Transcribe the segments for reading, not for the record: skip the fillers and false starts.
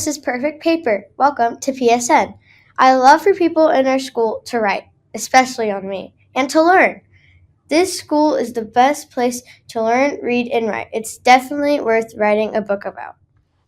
this is Perfect Paper. Welcome to PSN. I love for people in our school to write, especially on me, and to learn. This school is the best place to learn, read, and write. It's definitely worth writing a book about.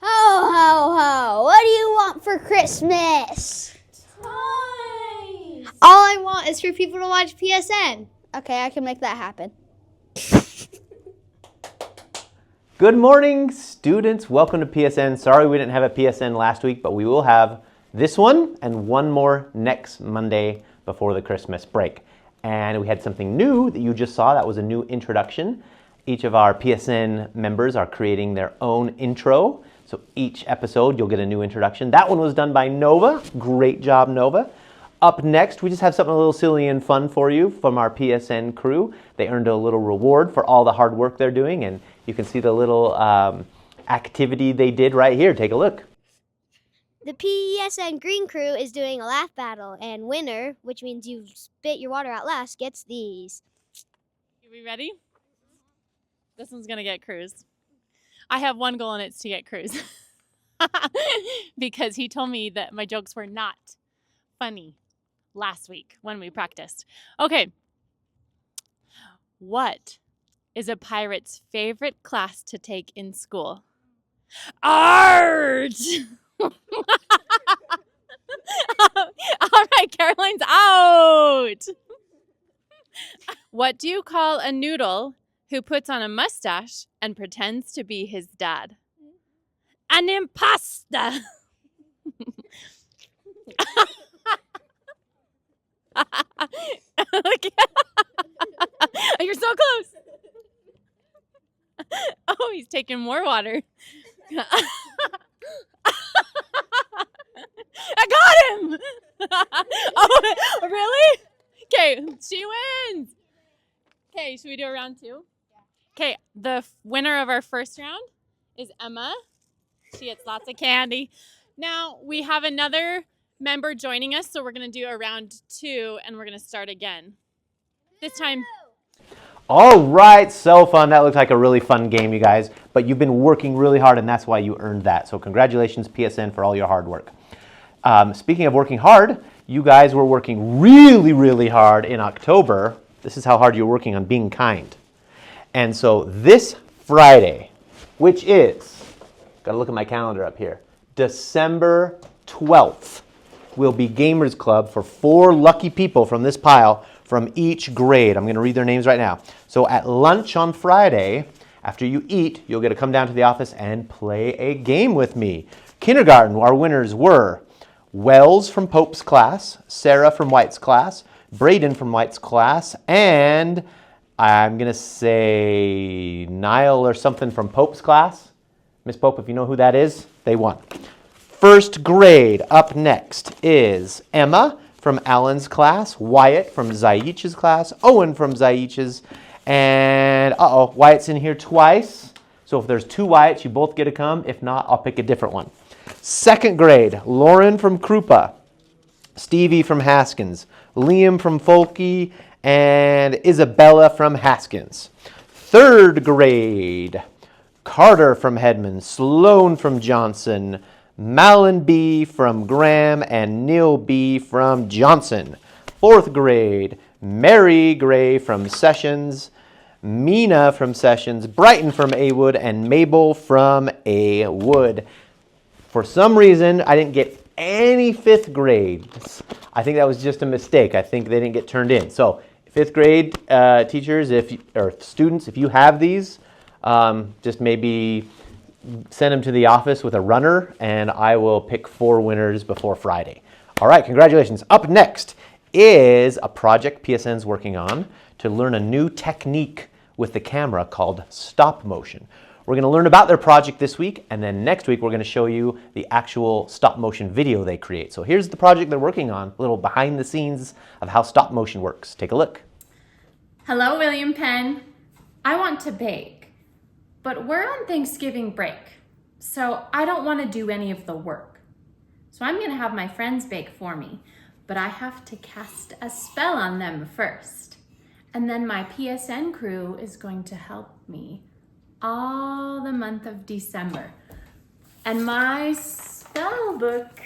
Ho, ho, ho. What do you want for Christmas? Toys! All I want is for people to watch PSN. Okay, I can make that happen. Good morning, students. Welcome to PSN. Sorry we didn't have a PSN last week, but we will have this one and one more next Monday before the Christmas break. And we had something new that you just saw. That was a new introduction. Each of our PSN members are creating their own intro. So each episode, you'll get a new introduction. That one was done by Nova. Great job, Nova. Up next, we just have something a little silly and fun for you from our PSN crew. They earned a little reward for all the hard work they're doing, and you can see the little activity they did right here. Take a look. The PSN Green Crew is doing a laugh battle, and winner, which means you spit your water out last, gets these. Are we ready? This one's going to get Cruz. I have one goal, and it's to get Cruz. Because he told me that my jokes were not funny last week when we practiced. Okay. What is a pirate's favorite class to take in school? Art! All right, Caroline's out. What do you call a noodle who puts on a mustache and pretends to be his dad? An imposter. You're so close. Oh, he's taking more water. I got him! Oh, really? Okay, she wins. Okay, should we do a round two? Okay, the winner of our first round is Emma. She gets lots of candy. Now, we have another member joining us, so we're going to do a round two, and we're going to start again. This time... All right, so fun. That looked like a really fun game, you guys. But you've been working really hard, and that's why you earned that. So congratulations, PSN, for all your hard work. Speaking of working hard, you guys were working really, really hard in October. This is how hard you're working on being kind. And so this Friday, which is, got to look at my calendar up here, December 12th, will be Gamers Club for 4 lucky people from this pile from each grade. I'm going to read their names right now. So at lunch on Friday, after you eat, you'll get to come down to the office and play a game with me. Kindergarten, our winners were Wells from Pope's class, Sarah from White's class, Braden from White's class, and I'm going to say Niall or something from Pope's class. Miss Pope, if you know who that is, they won. First grade up next is Emma from Alan's class, Wyatt from Zaich's class, Owen from Zaich's, and Wyatt's in here twice. So if there's 2 Wyatts, you both get to come. If not, I'll pick a different one. Second grade, Lauren from Krupa, Stevie from Haskins, Liam from Folke, and Isabella from Haskins. Third grade, Carter from Hedman, Sloan from Johnson, Malin B. from Graham, and Neil B. from Johnson. Fourth grade, Mary Gray from Sessions, Mina from Sessions, Brighton from A. Wood, and Mabel from A. Wood. For some reason, I didn't get any 5th grades. I think that was just a mistake. I think they didn't get turned in. So 5th grade teachers, or students, if you have these, just maybe send them to the office with a runner, and I will pick 4 winners before Friday. All right, congratulations. Up next is a project PSN's working on to learn a new technique with the camera called stop motion. We're going to learn about their project this week, and then next week we're going to show you the actual stop motion video they create. So here's the project they're working on, a little behind the scenes of how stop motion works. Take a look. Hello, William Penn. I want to bake. But we're on Thanksgiving break, so I don't want to do any of the work. So I'm going to have my friends bake for me, but I have to cast a spell on them first. And then my PSN crew is going to help me all the month of December. And my spell book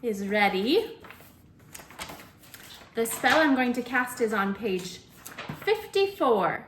is ready. The spell I'm going to cast is on page 54.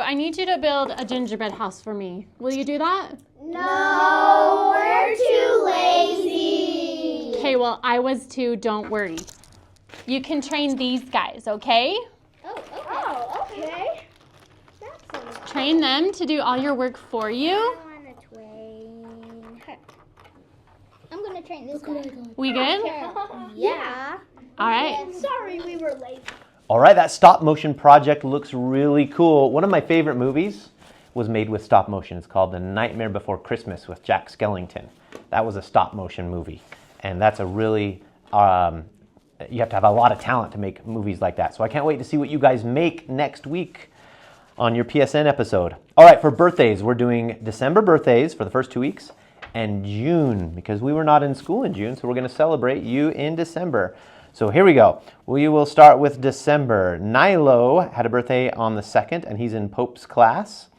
I need you to build a gingerbread house for me. Will you do that? No, we're too lazy. Okay, well, I was too, don't worry. You can train these guys, okay? Oh, okay. Train them to do all your work for you. I want to train her. I'm going to train this guy. We good? Yeah. All right. Sorry, we were late. All right, that stop motion project looks really cool. One of my favorite movies was made with stop motion. It's called The Nightmare Before Christmas with Jack Skellington. That was a stop motion movie. And that's a really, you have to have a lot of talent to make movies like that. So I can't wait to see what you guys make next week on your PSN episode. All right, for birthdays, we're doing December birthdays for the first 2 weeks and June, because we were not in school in June, so we're going to celebrate you in December. So here we go. We will start with December. Nilo had a birthday on the 2nd, and he's in Pope's class.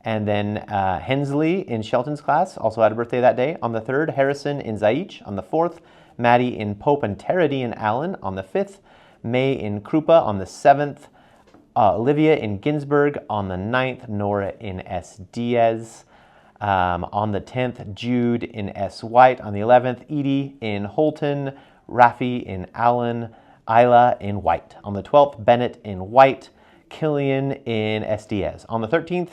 And then Hensley in Shelton's class also had a birthday that day. On the 3rd, Harrison in Zaich. On the 4th, Maddie in Pope and Terady in Allen. On the 5th, May in Krupa. On the 7th, Olivia in Ginsburg. On the 9th, Nora in S. Diaz. On the 10th, Jude in S. White. On the 11th, Edie in Holton. Rafi in Allen, Isla in White. On the 12th, Bennett in White, Killian in S. Diaz. On the 13th,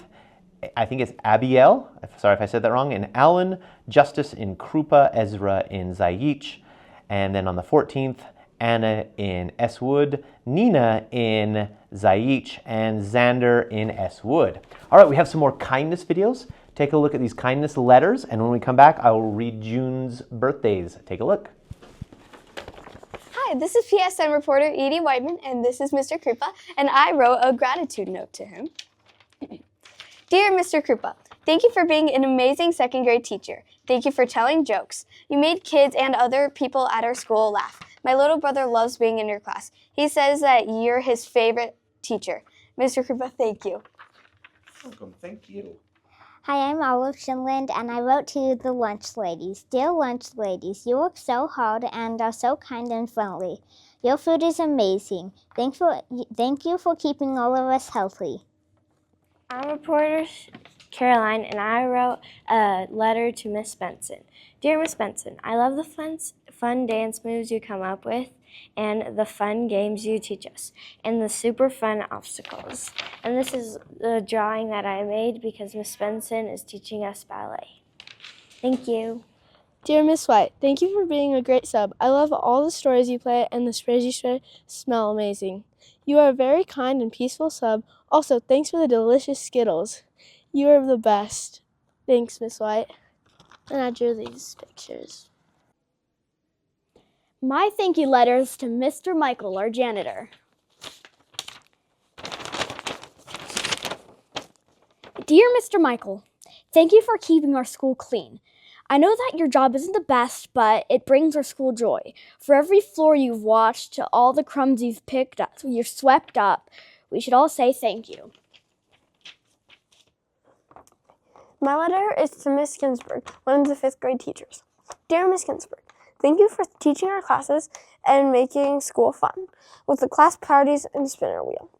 I think it's Abiel, sorry if I said that wrong, in Allen, Justice in Krupa, Ezra in Zaich. And then on the 14th, Anna in S. Wood, Nina in Zaich, and Xander in S. Wood. All right, we have some more kindness videos. Take a look at these kindness letters, and when we come back, I will read June's birthdays. Take a look. Hi, this is PSN reporter Edie Whiteman, and this is Mr. Krupa, and I wrote a gratitude note to him. Dear Mr. Krupa, thank you for being an amazing second grade teacher. Thank you for telling jokes. You made kids and other people at our school laugh. My little brother loves being in your class. He says that you're his favorite teacher. Mr. Krupa, thank you. Welcome, thank you. Hi, I'm Olive Shinland, and I wrote to the lunch ladies. Dear lunch ladies, you work so hard and are so kind and friendly. Your food is amazing. Thank you for keeping all of us healthy. I'm reporter Caroline, and I wrote a letter to Miss Benson. Dear Miss Benson, I love the fun dance moves you come up with, and the fun games you teach us, and the super fun obstacles. And this is the drawing that I made because Miss Benson is teaching us ballet. Thank you. Dear Miss White, thank you for being a great sub. I love all the stories you play, and the sprays you spray smell amazing. You are a very kind and peaceful sub. Also, thanks for the delicious Skittles. You are the best. Thanks, Miss White. And I drew these pictures. My thank you letters to Mr. Michael, our janitor. Dear Mr. Michael, thank you for keeping our school clean. I know that your job isn't the best, but it brings our school joy. For every floor you've washed, to all the crumbs you've picked up, you've swept up, we should all say thank you. My letter is to Miss Ginsburg, one of the 5th grade teachers. Dear Miss Ginsburg, thank you for teaching our classes and making school fun with the class parties and spinner wheel.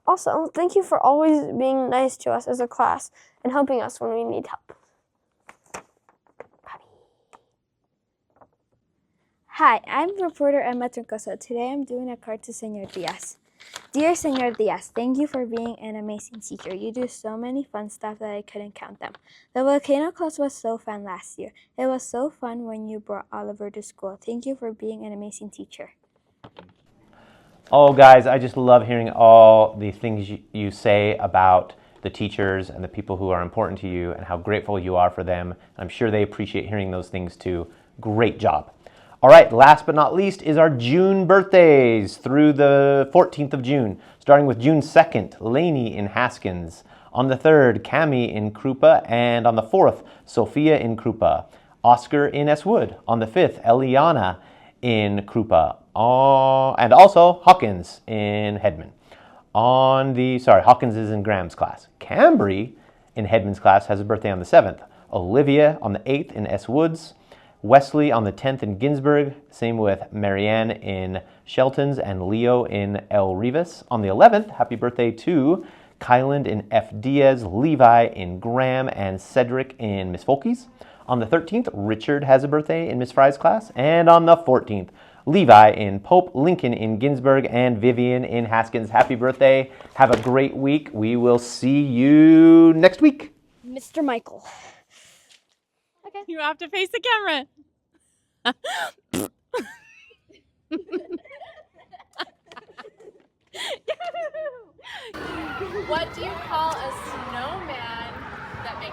Also, thank you for always being nice to us as a class and helping us when we need help. Hi, I'm reporter Emma Troncoso. Today I'm doing a card to Senor Diaz. Dear Senor Diaz, thank you for being an amazing teacher. You do so many fun stuff that I couldn't count them. The volcano class was so fun last year. It was so fun when you brought Oliver to school. Thank you for being an amazing teacher. Oh, guys, I just love hearing all the things you say about the teachers and the people who are important to you and how grateful you are for them. I'm sure they appreciate hearing those things too. Great job. All right, last but not least is our June birthdays through the 14th of June. Starting with June 2nd, Lainey in Haskins. On the 3rd, Cami in Krupa. And on the 4th, Sophia in Krupa. Oscar in S. Wood. On the 5th, Eliana in Krupa. And also Hawkins in Hedman. Hawkins is in Graham's class. Cambry in Hedman's class has a birthday on the 7th. Olivia on the 8th in S. Woods. Wesley on the 10th in Ginsburg. Same with Marianne in Shelton's and Leo in El Rivas. On the 11th, happy birthday to Kyland in F. Diaz, Levi in Graham, and Cedric in Miss Folkey's. On the 13th, Richard has a birthday in Miss Fry's class. And on the 14th, Levi in Pope, Lincoln in Ginsburg, and Vivian in Haskins. Happy birthday. Have a great week. We will see you next week. Mr. Michael. You have to face the camera. What do you call a snowman that makes